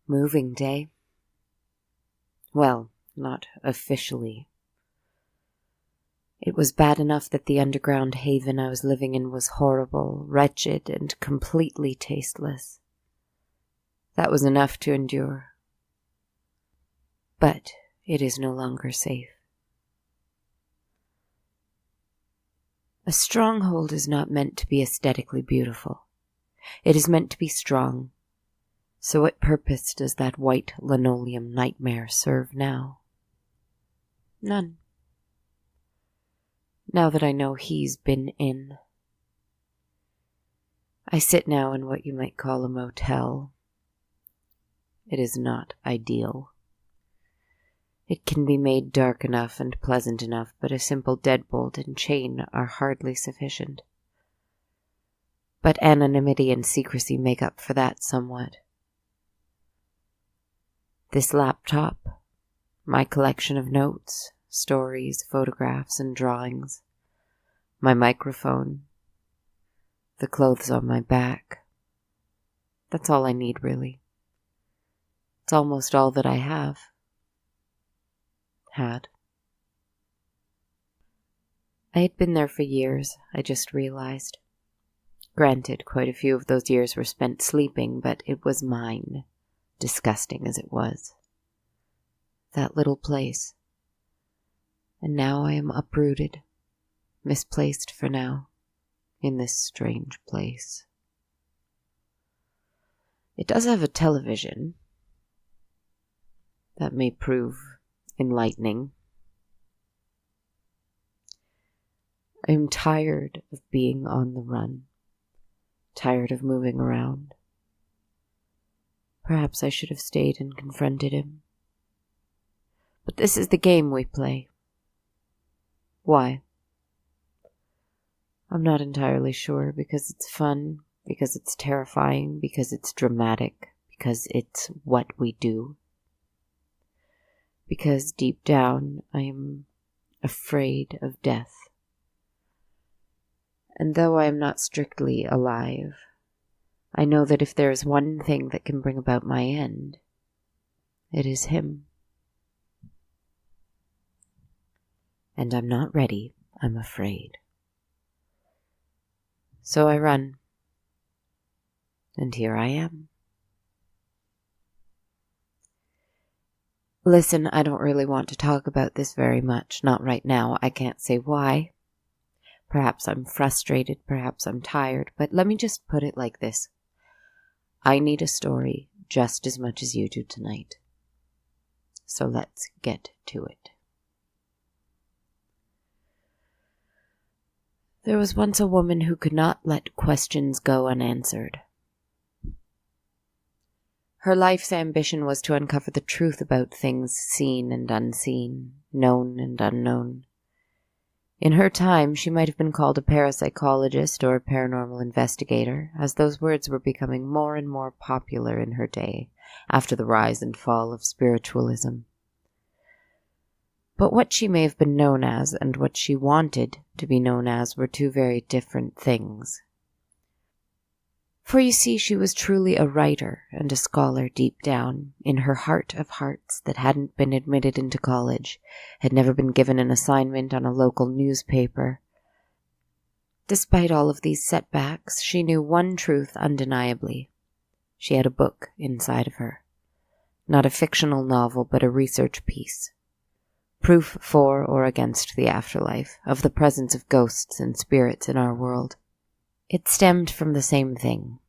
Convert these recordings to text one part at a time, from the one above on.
Moving day? Well, not officially. It was bad enough that the underground haven I was living in was horrible, wretched, and completely tasteless. That was enough to endure. But it is no longer safe. A stronghold is not meant to be aesthetically beautiful. It is meant to be strong. So what purpose does that white linoleum nightmare serve now? None. Now that I know he's been in. I sit now in what you might call a motel. It is not ideal. It can be made dark enough and pleasant enough, but a simple deadbolt and chain are hardly sufficient. But anonymity and secrecy make up for that somewhat. This laptop, my collection of notes, stories, photographs, and drawings, my microphone, the clothes on my back. That's all I need, really. It's almost all that I have. Had. I had been there for years, I just realized. Granted, quite a few of those years were spent sleeping, but it was mine. Disgusting as it was. That little place. And now I am uprooted, misplaced for now, in this strange place. It does have a television. That may prove enlightening. I am tired of being on the run, tired of moving around. Perhaps I should have stayed and confronted him. But this is the game we play. Why? I'm not entirely sure, because it's fun, because it's terrifying, because it's dramatic, because it's what we do. Because deep down I am afraid of death. And though I am not strictly alive, I know that if there is one thing that can bring about my end, it is him. And I'm not ready, I'm afraid. So I run. And here I am. Listen, I don't really want to talk about this very much, not right now. I can't say why. Perhaps I'm frustrated, perhaps I'm tired, but let me just put it like this. I need a story just as much as you do tonight. So let's get to it. There was once a woman who could not let questions go unanswered. Her life's ambition was to uncover the truth about things seen and unseen, known and unknown. In her time, she might have been called a parapsychologist or a paranormal investigator, as those words were becoming more and more popular in her day, after the rise and fall of spiritualism. But what she may have been known as, and what she wanted to be known as, were two very different things. For you see, she was truly a writer and a scholar deep down, in her heart of hearts that hadn't been admitted into college, had never been given an assignment on a local newspaper. Despite all of these setbacks, she knew one truth undeniably. She had a book inside of her. Not a fictional novel, but a research piece. proof for or against the afterlife, of the presence of ghosts and spirits in our world. It stemmed from the same thing.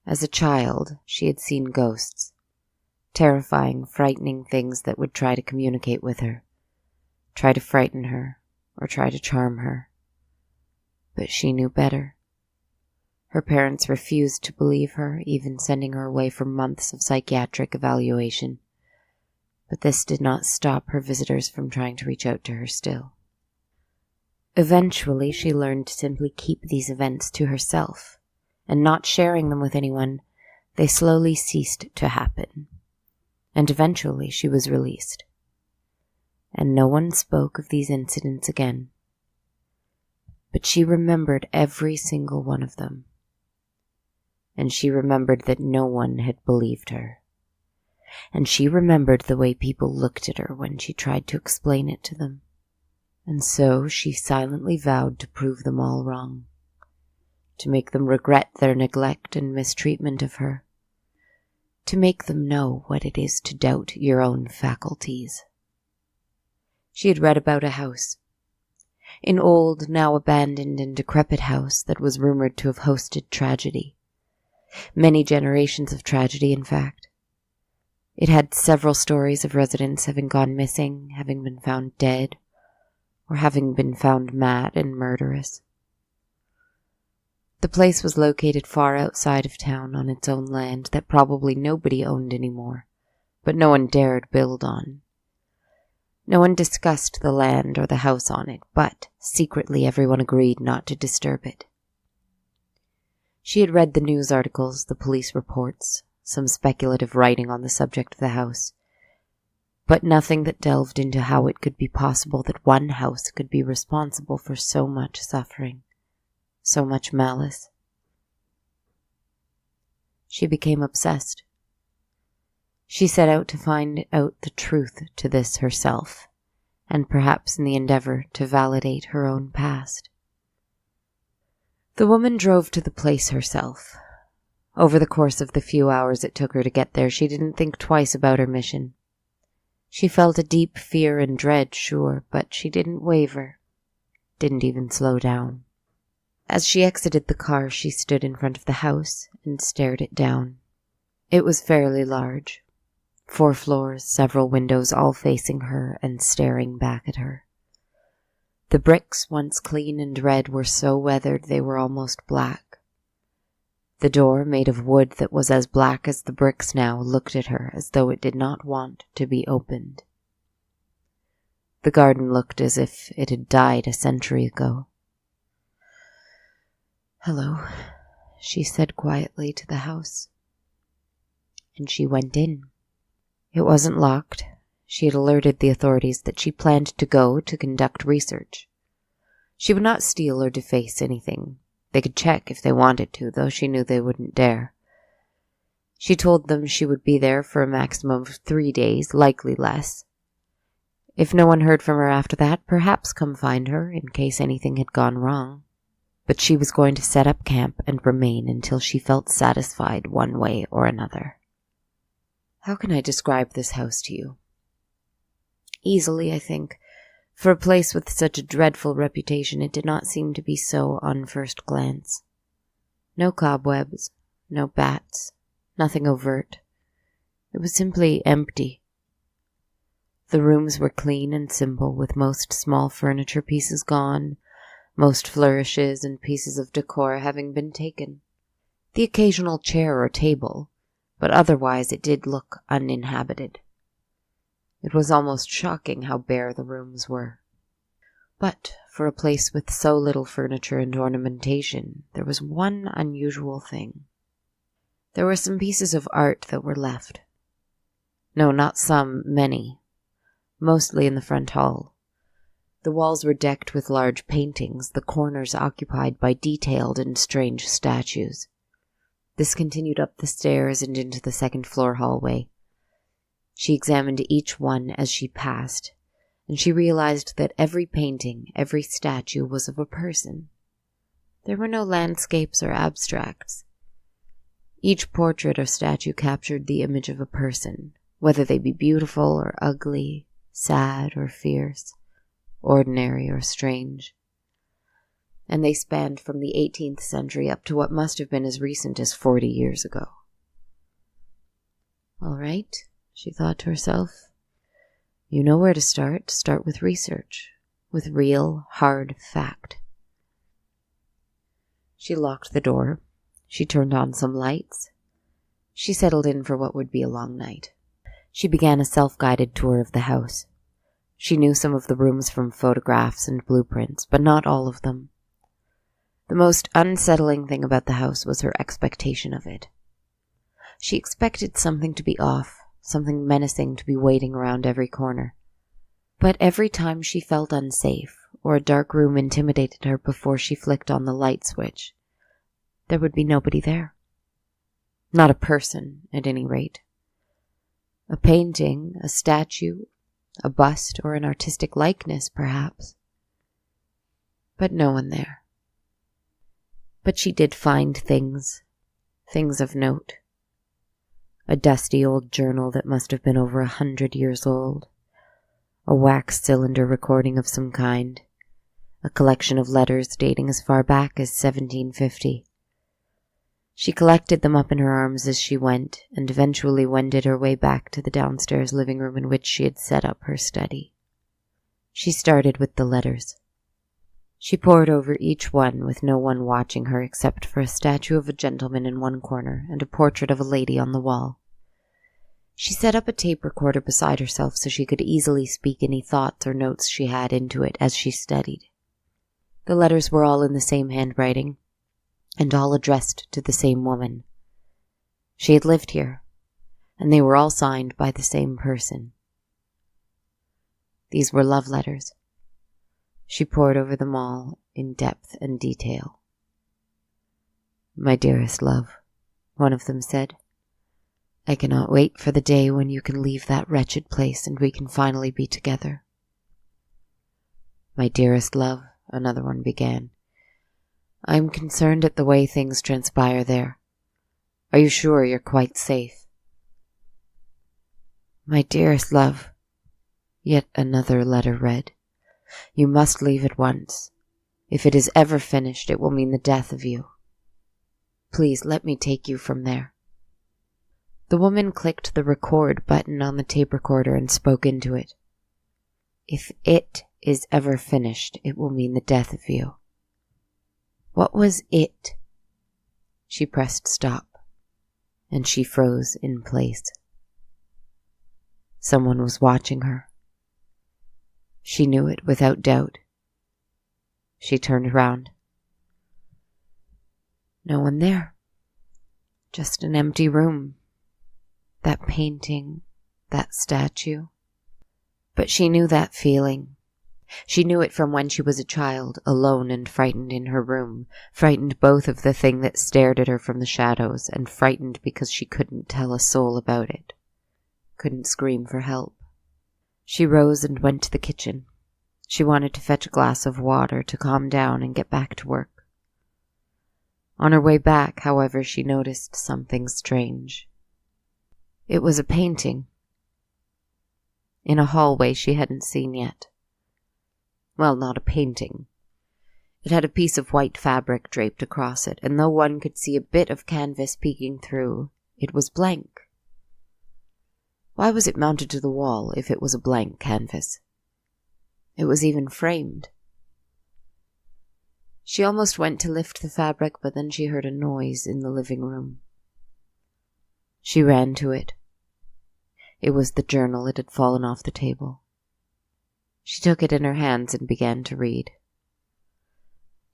As a child, she had seen ghosts, terrifying, frightening things that would try to communicate with her, try to frighten her, or try to charm her. But she knew better. Her parents refused to believe her, even sending her away for months of psychiatric evaluation. But this did not stop her visitors from trying to reach out to her still. Eventually, she learned to simply keep these events to herself, and not sharing them with anyone, they slowly ceased to happen. And eventually she was released. And no one spoke of these incidents again. But she remembered every single one of them. And she remembered that no one had believed her. And she remembered the way people looked at her when she tried to explain it to them. And so she silently vowed to prove them all wrong, to make them regret their neglect and mistreatment of her, to make them know what it is to doubt your own faculties. She had read about a house, an old, now abandoned and decrepit house that was rumored to have hosted tragedy. Many generations of tragedy, in fact. It had several stories of residents having gone missing, having been found dead, or having been found mad and murderous. The place was located far outside of town on its own land that probably nobody owned anymore, but no one dared build on. No one discussed the land or the house on it, but secretly everyone agreed not to disturb it. She had read the news articles, the police reports, some speculative writing on the subject of the house, but nothing that delved into how it could be possible that one house could be responsible for so much suffering, so much malice. She became obsessed. She set out to find out the truth to this herself, and perhaps in the endeavor to validate her own past. The woman drove to the place herself. Over the course of the few hours it took her to get there, she didn't think twice about her mission. She felt a deep fear and dread, sure, but she didn't waver, didn't even slow down. As she exited the car, she stood in front of the house and stared it down. It was fairly large. 4 floors, several windows, all facing her and staring back at her. The bricks, once clean and red, were so weathered they were almost black. The door, made of wood that was as black as the bricks now, looked at her as though it did not want to be opened. The garden looked as if it had died a century ago. "Hello," she said quietly to the house. And she went in. It wasn't locked. She had alerted the authorities that she planned to go to conduct research. She would not steal or deface anything. They could check if they wanted to, though she knew they wouldn't dare. She told them she would be there for a maximum of 3 days, likely less. If no one heard from her after that, perhaps come find her in case anything had gone wrong. But she was going to set up camp and remain until she felt satisfied one way or another. How can I describe this house to you? Easily, I think. For a place with such a dreadful reputation, it did not seem to be so on first glance. No cobwebs, no bats, nothing overt. It was simply empty. The rooms were clean and simple, with most small furniture pieces gone, most flourishes and pieces of decor having been taken. The occasional chair or table, but otherwise it did look uninhabited. It was almost shocking how bare the rooms were. But for a place with so little furniture and ornamentation, there was one unusual thing. There were some pieces of art that were left. No, not some, many. Mostly in the front hall. The walls were decked with large paintings, the corners occupied by detailed and strange statues. This continued up the stairs and into the second-floor hallway. She examined each one as she passed, and she realized that every painting, every statue was of a person. There were no landscapes or abstracts. Each portrait or statue captured the image of a person, whether they be beautiful or ugly, sad or fierce, ordinary or strange. And they spanned from the 18th century up to what must have been as recent as 40 years ago. All right, she thought to herself. You know where to start. Start with research, with real, hard fact. She locked the door. She turned on some lights. She settled in for what would be a long night. She began a self-guided tour of the house. She knew some of the rooms from photographs and blueprints, but not all of them. The most unsettling thing about the house was her expectation of it. She expected something to be off, something menacing to be waiting around every corner. But every time she felt unsafe, or a dark room intimidated her before she flicked on the light switch, there would be nobody there. Not a person, at any rate. A painting, a statue, a bust, or an artistic likeness, perhaps. But no one there. But she did find things of note. A dusty old journal that must have been over 100 years old, a wax cylinder recording of some kind, a collection of letters dating as far back as 1750. She collected them up in her arms as she went, and eventually wended her way back to the downstairs living room in which she had set up her study. She started with the letters. She pored over each one with no one watching her except for a statue of a gentleman in one corner and a portrait of a lady on the wall. She set up a tape recorder beside herself so she could easily speak any thoughts or notes she had into it as she studied. The letters were all in the same handwriting, and all addressed to the same woman. She had lived here, and they were all signed by the same person. These were love letters. She pored over them all in depth and detail. "My dearest love," one of them said, "I cannot wait for the day when you can leave that wretched place and we can finally be together." "My dearest love," another one began, "I am concerned at the way things transpire there. Are you sure you're quite safe?" "My dearest love," yet another letter read, "you must leave at once. If it is ever finished, it will mean the death of you. Please let me take you from there." The woman clicked the record button on the tape recorder and spoke into it. "If it is ever finished, it will mean the death of you." What was it? She pressed stop, and she froze in place. Someone was watching her. She knew it without doubt. She turned round. No one there. Just an empty room. That painting, that statue. But she knew that feeling. She knew it from when she was a child, alone and frightened in her room, frightened both of the thing that stared at her from the shadows, and frightened because she couldn't tell a soul about it, couldn't scream for help. She rose and went to the kitchen. She wanted to fetch a glass of water to calm down and get back to work. On her way back, however, she noticed something strange. It was a painting. In a hallway she hadn't seen yet. Well, not a painting. It had a piece of white fabric draped across it, and though one could see a bit of canvas peeking through, it was blank. Why was it mounted to the wall if it was a blank canvas? It was even framed. She almost went to lift the fabric, but then she heard a noise in the living room. She ran to it. It was the journal. It had fallen off the table. She took it in her hands and began to read.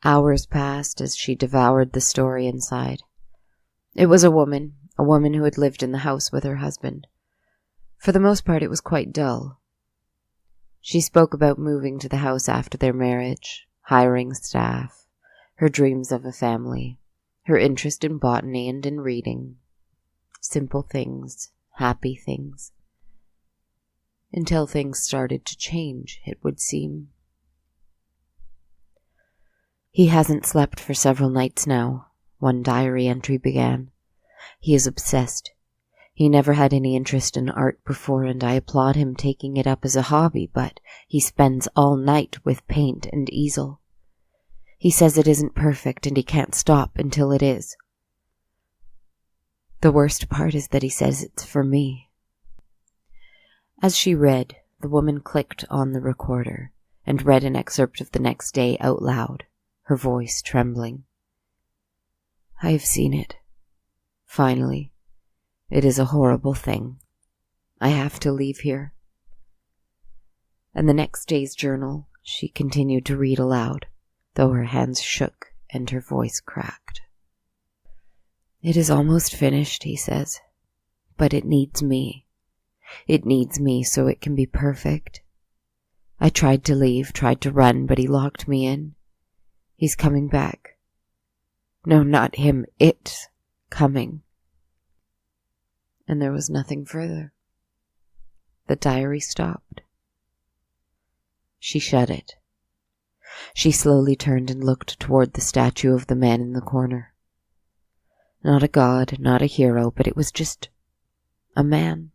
Hours passed as she devoured the story inside. It was a woman who had lived in the house with her husband. For the most part, it was quite dull. She spoke about moving to the house after their marriage, hiring staff, her dreams of a family, her interest in botany and in reading. Simple things, happy things. Until things started to change, it would seem. "He hasn't slept for several nights now," one diary entry began. "He is obsessed. He never had any interest in art before, and I applaud him taking it up as a hobby, but he spends all night with paint and easel. He says it isn't perfect and he can't stop until it is. The worst part is that he says it's for me. As she read, the woman clicked on the recorder and read an excerpt of the next day out loud, her voice trembling. I have seen it. Finally. It is a horrible thing. I have to leave here. And the next day's journal she continued to read aloud, though her hands shook and her voice cracked. It is almost finished, he says, but it needs me. It needs me so it can be perfect. I tried to leave, tried to run, but he locked me in. He's coming back. No, not him, it's coming. And there was nothing further. The diary stopped. She shut it. She slowly turned and looked toward the statue of the man in the corner. Not a god, not a hero, but it was just a man.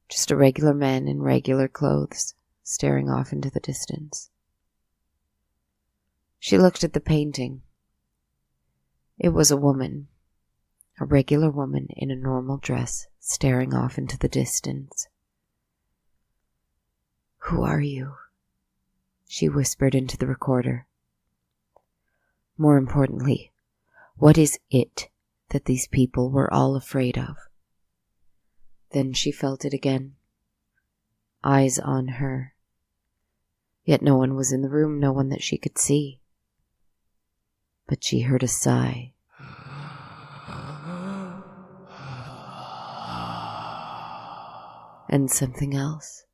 Just a regular man in regular clothes, staring off into the distance. She looked at the painting. It was a woman. A regular woman in a normal dress, staring off into the distance. Who are you? She whispered into the recorder. More importantly, what is it that these people were all afraid of? Then she felt it again. Eyes on her. Yet no one was in the room, no one that she could see. But she heard a sigh. And something else.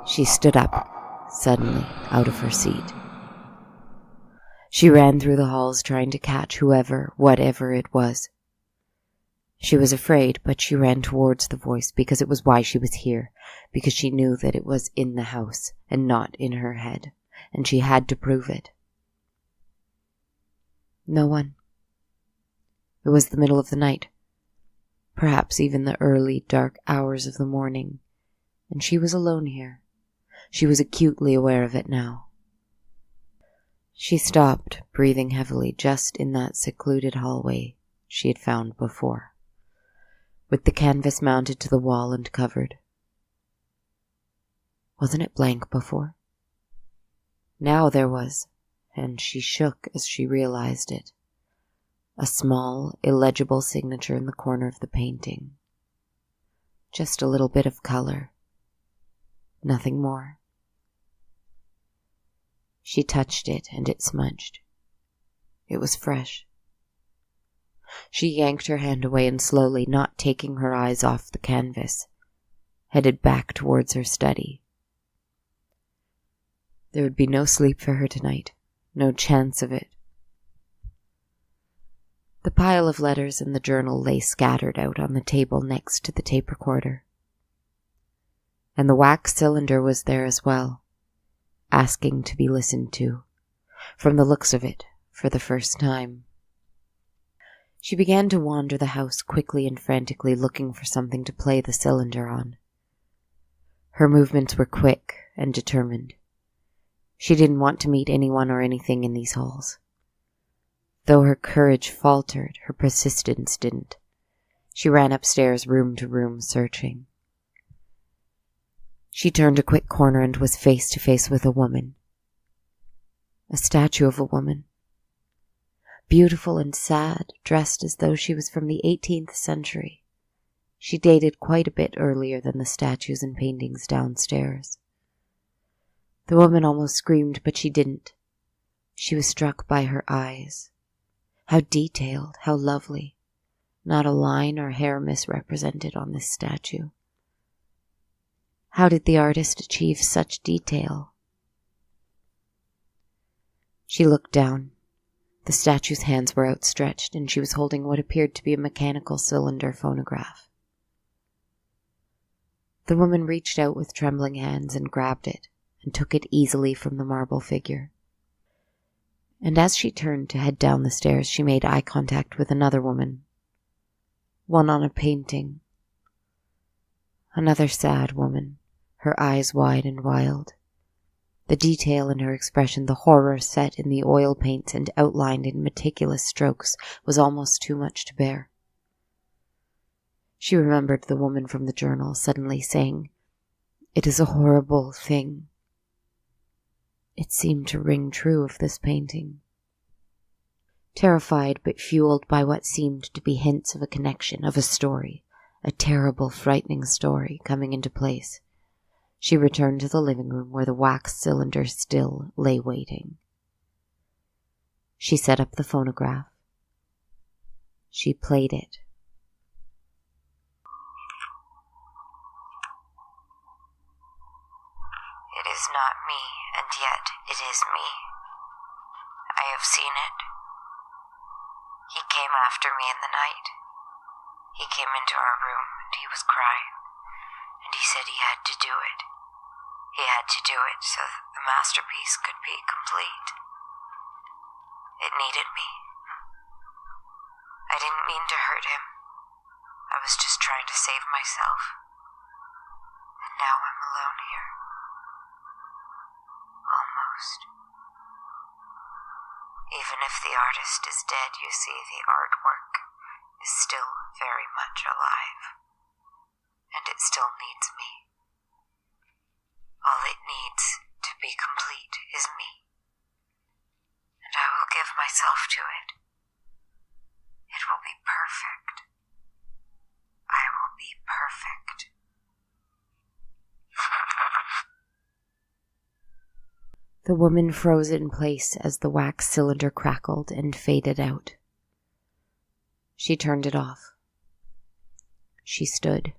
She stood up, suddenly, out of her seat. She ran through the halls trying to catch whoever, whatever it was. She was afraid, but she ran towards the voice because it was why she was here, because she knew that it was in the house and not in her head, and she had to prove it. No one. It was the middle of the night. Perhaps even the early, dark hours of the morning, and she was alone here. She was acutely aware of it now. She stopped, breathing heavily, just in that secluded hallway she had found before, with the canvas mounted to the wall and covered. Wasn't it blank before? Now there was, and she shook as she realized it. A small, illegible signature in the corner of the painting. Just a little bit of color. Nothing more. She touched it and it smudged. It was fresh. She yanked her hand away and slowly, not taking her eyes off the canvas, headed back towards her study. There would be no sleep for her tonight. No chance of it. The pile of letters and the journal lay scattered out on the table next to the tape recorder. And the wax cylinder was there as well, asking to be listened to, from the looks of it, for the first time. She began to wander the house quickly and frantically, looking for something to play the cylinder on. Her movements were quick and determined. She didn't want to meet anyone or anything in these halls. Though her courage faltered, her persistence didn't. She ran upstairs, room to room, searching. She turned a quick corner and was face to face with a woman. A statue of a woman. Beautiful and sad, dressed as though she was from the 18th century. She dated quite a bit earlier than the statues and paintings downstairs. The woman almost screamed, but she didn't. She was struck by her eyes. How detailed, how lovely. Not a line or hair misrepresented on this statue. How did the artist achieve such detail? She looked down. The statue's hands were outstretched, and she was holding what appeared to be a mechanical cylinder phonograph. The woman reached out with trembling hands and grabbed it, and took it easily from the marble figure. and as she turned to head down the stairs, she made eye contact with another woman. One on a painting. Another sad woman, her eyes wide and wild. The detail in her expression, the horror set in the oil paints and outlined in meticulous strokes, was almost too much to bear. She remembered the woman from the journal suddenly saying, "It is a horrible thing." It seemed to ring true of this painting. Terrified but fueled by what seemed to be hints of a connection, of a story, a terrible, frightening story coming into place, she returned to the living room where the wax cylinder still lay waiting. She set up the phonograph. She played it. It is not me, and yet it is me. I have seen it. He came after me in the night. He came into our room, and he was crying, and he said he had to do it. He had to do it so that the masterpiece could be complete. It needed me. I didn't mean to hurt him. I was just trying to save myself. And now I'm alone here. Almost. Even if the artist is dead, you see, the artwork is still very much alive. And it still needs me. All it needs to be complete is me. And I will give myself to it. It will be perfect. I will be perfect. The woman froze in place as the wax cylinder crackled and faded out. She turned it off. She stood.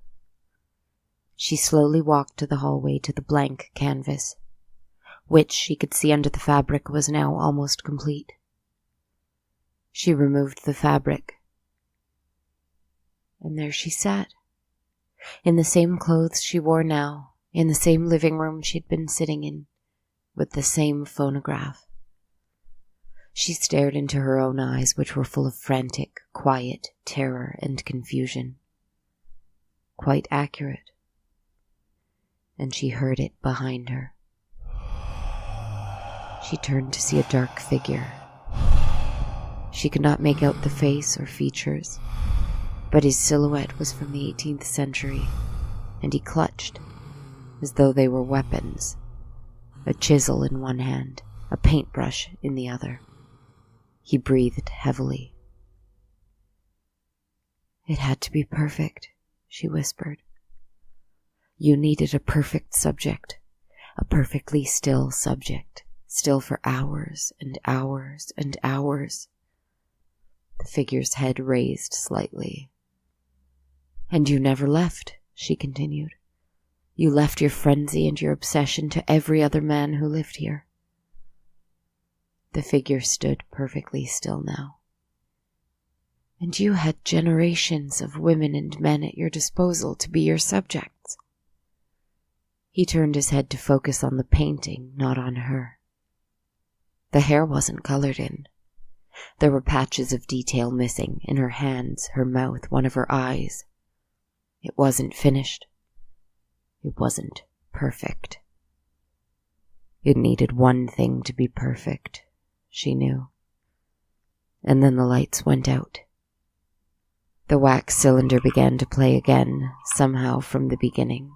She slowly walked to the hallway to the blank canvas, which she could see under the fabric was now almost complete. She removed the fabric, and there she sat, in the same clothes she wore now, in the same living room she'd been sitting in, with the same phonograph. She stared into her own eyes, which were full of frantic, quiet terror and confusion. Quite accurate. And she heard it behind her. She turned to see a dark figure. She could not make out the face or features, but his silhouette was from the 18th century, and he clutched, as though they were weapons, a chisel in one hand, a paintbrush in the other. He breathed heavily. "It had to be perfect," she whispered. "You needed a perfect subject, a perfectly still subject, still for hours and hours and hours." The figure's head raised slightly. "And you never left," she continued. "You left your frenzy and your obsession to every other man who lived here." The figure stood perfectly still now. "And you had generations of women and men at your disposal to be your subjects." He turned his head to focus on the painting, not on her. The hair wasn't colored in. There were patches of detail missing in her hands, her mouth, one of her eyes. It wasn't finished. It wasn't perfect. It needed one thing to be perfect, she knew. And then the lights went out. The wax cylinder began to play again, somehow from the beginning.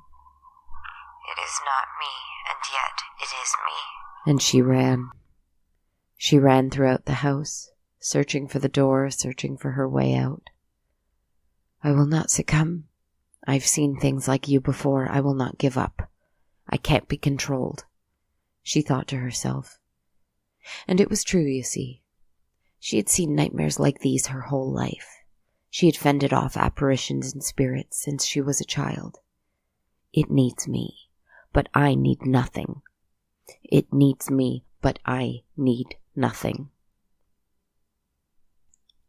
It is not me, and yet it is me. And she ran. She ran throughout the house, searching for the door, searching for her way out. "I will not succumb. I've seen things like you before. I will not give up. I can't be controlled," she thought to herself. And it was true, you see. She had seen nightmares like these her whole life. She had fended off apparitions and spirits since she was a child. It needs me, but I need nothing. It needs me, but I need nothing.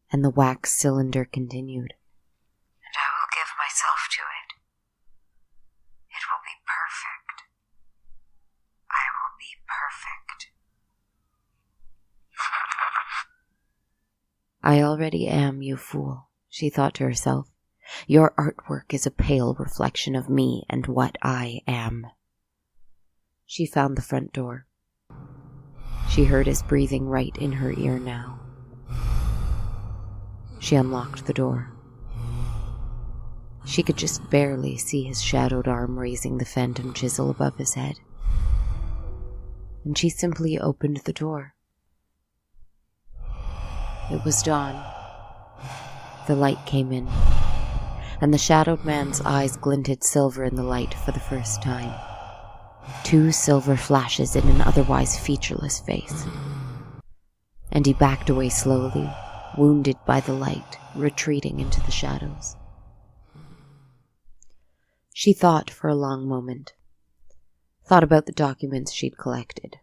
And the wax cylinder continued. And I will give myself to it. It will be perfect. I will be perfect. I already am, you fool, she thought to herself. Your artwork is a pale reflection of me and what I am. She found the front door. She heard his breathing right in her ear now. She unlocked the door. She could just barely see his shadowed arm raising the phantom chisel above his head. And she simply opened the door. It was dawn. The light came in, and the shadowed man's eyes glinted silver in the light for the first time. 2 silver flashes in an otherwise featureless face. And he backed away slowly, wounded by the light, retreating into the shadows. She thought for a long moment. Thought about the documents she'd collected,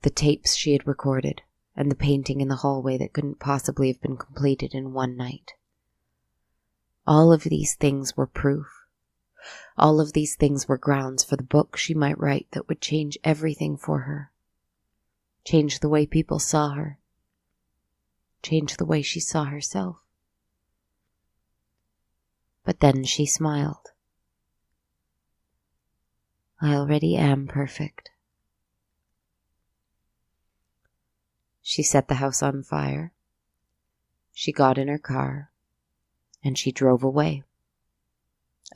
the tapes she had recorded, and the painting in the hallway that couldn't possibly have been completed in one night. All of these things were proof. All of these things were grounds for the book she might write that would change everything for her. Change the way people saw her. Change the way she saw herself. But then she smiled. I already am perfect. She set the house on fire. She got in her car, and she drove away,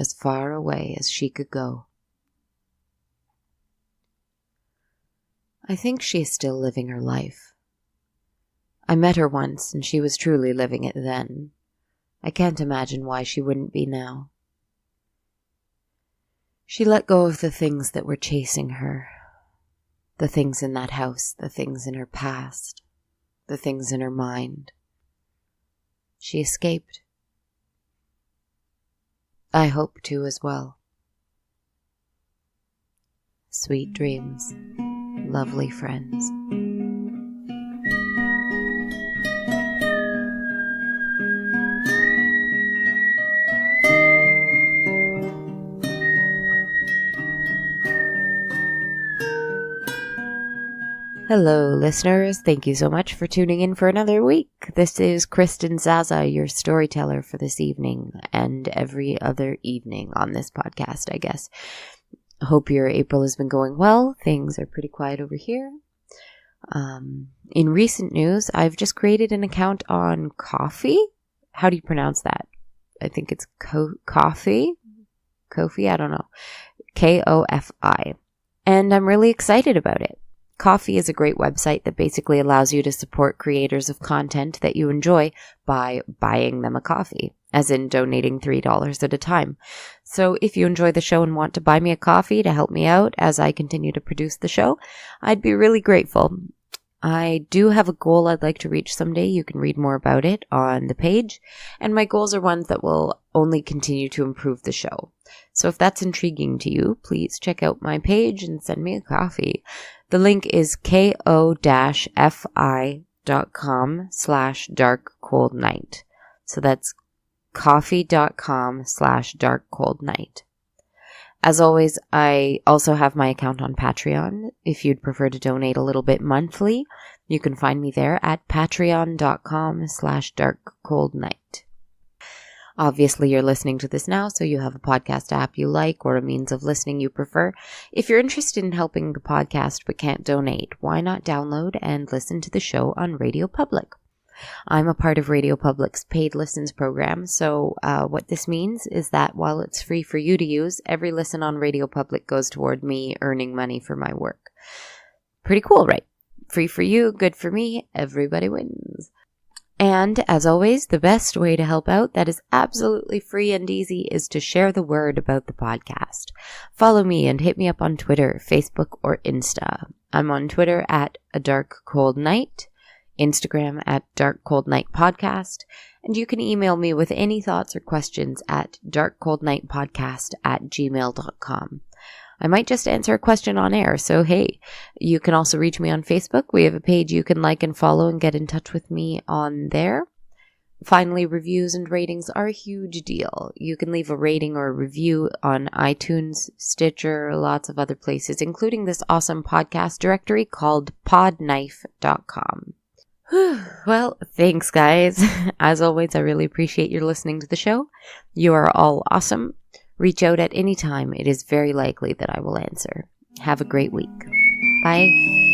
as far away as she could go. I think she is still living her life. I met her once, and she was truly living it then. I can't imagine why she wouldn't be now. She let go of the things that were chasing her. The things in that house, the things in her past, the things in her mind. She escaped. I hope to as well. Sweet dreams, lovely friends. Hello, listeners. Thank you so much for tuning in for another week. This is Kristen Zaza, your storyteller for this evening and every other evening on this podcast, I guess. Hope your April has been going well. Things are pretty quiet over here. In recent news, I've just created an account on Ko-fi. How do you pronounce that? I think it's Ko-fi? Ko-fi? I don't know. Ko-fi. And I'm really excited about it. Ko-fi is a great website that basically allows you to support creators of content that you enjoy by buying them a coffee, as in donating $3 at a time. So if you enjoy the show and want to buy me a coffee to help me out as I continue to produce the show, I'd be really grateful. I do have a goal I'd like to reach someday. You can read more about it on the page. And my goals are ones that will only continue to improve the show. So if that's intriguing to you, please check out my page and send me a coffee. The link is ko-fi.com/darkcoldnight. So that's coffee.com/darkcoldnight. As always, I also have my account on Patreon. If you'd prefer to donate a little bit monthly, you can find me there at patreon.com/darkcoldnight. Obviously, you're listening to this now, so you have a podcast app you like or a means of listening you prefer. If you're interested in helping the podcast but can't donate, why not download and listen to the show on Radio Public? I'm a part of Radio Public's paid listens program, so what this means is that while it's free for you to use, every listen on Radio Public goes toward me earning money for my work. Pretty cool, right? Free for you, good for me, everybody wins. And, as always, the best way to help out that is absolutely free and easy is to share the word about the podcast. Follow me and hit me up on Twitter, Facebook, or Insta. I'm on Twitter at A Dark Cold Night, Instagram at Dark Cold Night Podcast, and you can email me with any thoughts or questions at darkcoldnightpodcast@gmail.com. I might just answer a question on air, so hey, you can also reach me on Facebook. We have a page you can like and follow and get in touch with me on there. Finally, reviews and ratings are a huge deal. You can leave a rating or a review on iTunes, Stitcher, lots of other places, including this awesome podcast directory called podknife.com. Well, thanks, guys. As always, I really appreciate your listening to the show. You are all awesome. Reach out at any time. It is very likely that I will answer. Have a great week. Bye.